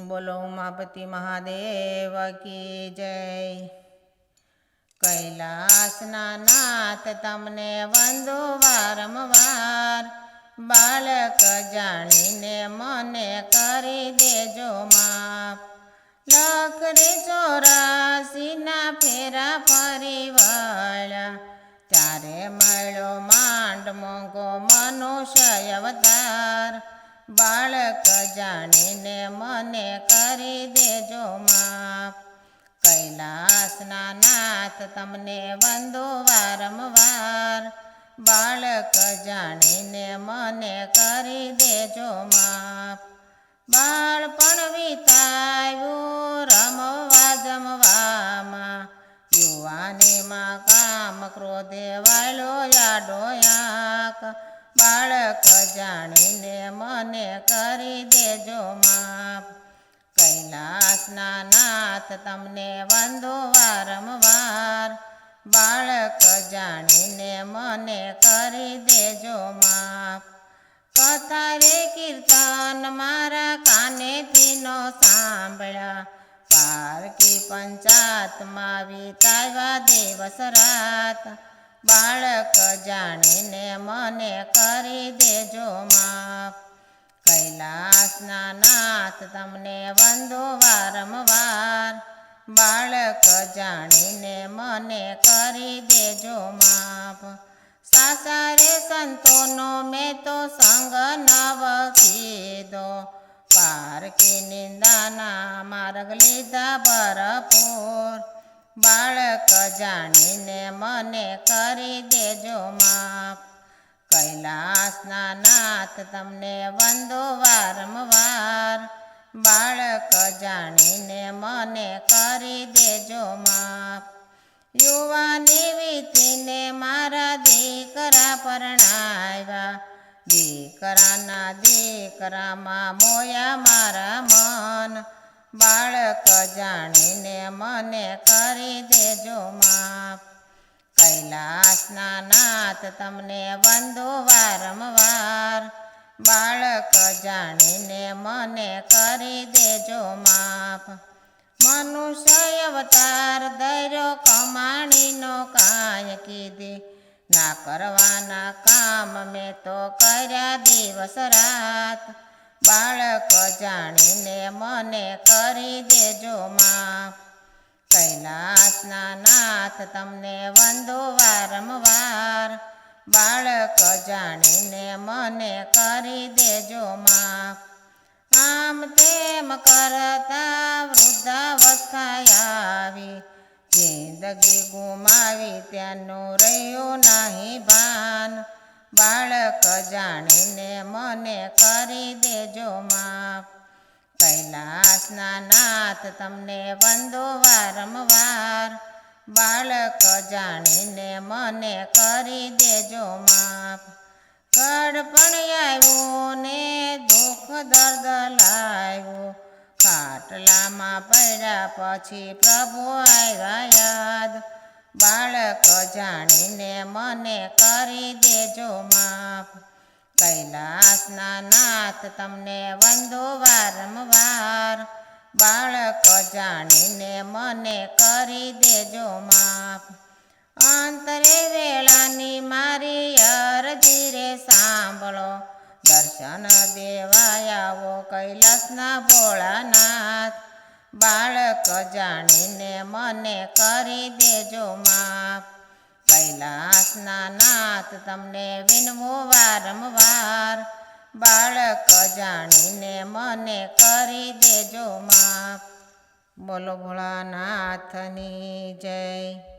બોલો ઉમાપતિ મહાદેવ કી જય। કૈલાસના નાથ તમને વંદો વારંવાર, બાળક જાણીને મને કરી દેજો માફ। લખ રે 84ના ફેરા ફરી વળ્યા, ત્યારે મળ્યો માંડ મોંઘો મનુષ્ય અવતાર। બાળક જાણીને મને કરી દેજો માફ। કૈલાસના નાથ તમને વંદો વારંવાર, બાળક જાણીને મને કરી દેજો માફ। બાળપણ વિતાવ્યું રમવા જમવામાં, યુવાનીમાં કામ ક્રોધે વાળ્યો યાડો આંખ। બાળક જાણીને મને કરી દેજો માફ। કૈલાસના નાથ તમને વંદો વારંવાર, બાળક જાણીને મને કરી દેજો માફ। કથા રે કીર્તન મારા કાનેથી નો સાંભળ્યા, પારકી પંચાયતમાં વિતાવ્યા દિવસ રાત। બાળક જાણીને મને કરી દેજો માફ। કૈલાસના નાથ તમને વંદો વારંવાર, બાળક જાણીને મને કરી દેજો માફ। સાસા રે સંતોનો મેં તો સંગ નવ કીધો, પારકી નિંદાના માર્ગ લીધા ભરપૂર। બાળક જાણીને મને કરી દેજો માફ। કૈલાસના નાથ તમને વંદો વારંવાર, બાળક જાણીને મને કરી દેજો માફ। યુવાની વીતીને મારા દીકરા પરણાવ્યા, દીકરાના દીકરામાં મોયા મારા મન। બાળક જાણીને મને કરી દેજો માફ। કૈલાસના નાથ તમને વંદો વારંવાર, બાળક જાણીને મને કરી દેજો માફ। મનુષ્ય અવતાર ધૈર્યો કમાણીનો કાંઈ કીધી, ના કરવાના કામ મેં તો કર્યા દિવસ રાત। બાળક જાણીને મને કરી દેજો માફ। કૈલાસના નાથ તમને વંદો વારંવાર, બાળક જાણીને મને કરી દેજો માફ। આમ તેમ કરતા વૃદ્ધાવસ્થા આવી, જિંદગી ગુમાવી ત્યાંનું રહ્યું નહીં ભાન। બાળક જાણીને મને કરી દેજો માફ। કૈલાસના નાથ તમને વંદો વારંવાર, બાળક જાણીને મને કરી દેજો માફ। ઘડપણ આવ્યું ને દુઃખ દર્દ લાવ્યું, ખાટલામાં પડ્યા પછી પ્રભુ આવ્યા યાદ। બાળક જાણીને મને કરી દેજો માફ। કૈલાસના નાથ તમને વંદો વારંવાર, બાળક જાણીને મને કરી દેજો માફ। અંતરે વેળાની મારી અરજી રે સાંભળો, દર્શન દેવા આવો કૈલાસના ભોળાનાથ। બાળક જાણીને મને કરી દેજો માફ। કૈલાસના નાથ તમને વિનવું વારંવાર, બાળક જાણીને મને કરી દેજો માફ। બોલો ભોળાનાથની જય।